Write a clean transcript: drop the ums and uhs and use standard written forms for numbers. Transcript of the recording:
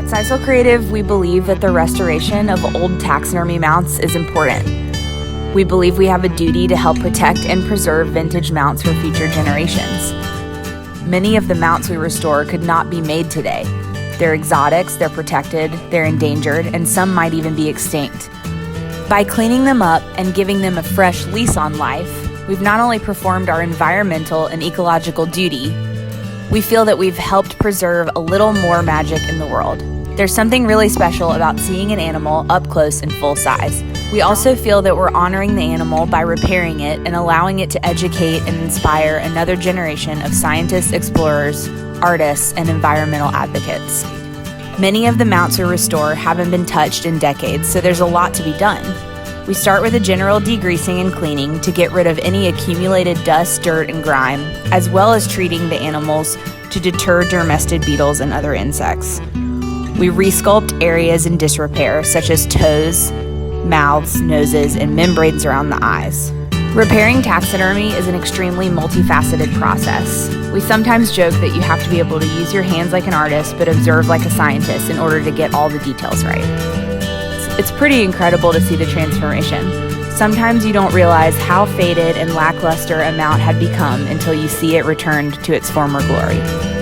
Sisal Creative, we believe that the restoration of old taxidermy mounts is important. We believe we have a duty to help protect and preserve vintage mounts for future generations. Many of the mounts we restore could not be made today. They're exotics, they're protected, they're endangered, and some might even be extinct. By cleaning them up and giving them a fresh lease on life, we've not only performed our environmental and ecological duty, we feel that we've helped preserve a little more magic in the world. There's something really special about seeing an animal up close and full size. We also feel that we're honoring the animal by repairing it and allowing it to educate and inspire another generation of scientists, explorers, artists, and environmental advocates. Many of the mounts we restore haven't been touched in decades, so there's a lot to be done. We start with a general degreasing and cleaning to get rid of any accumulated dust, dirt, and grime, as well as treating the animals to deter dermestid beetles and other insects. We resculpt areas in disrepair, such as toes, mouths, noses, and membranes around the eyes. Repairing taxidermy is an extremely multifaceted process. We sometimes joke that you have to be able to use your hands like an artist but observe like a scientist in order to get all the details right. It's pretty incredible to see the transformation. Sometimes you don't realize how faded and lackluster a mount had become until you see it returned to its former glory.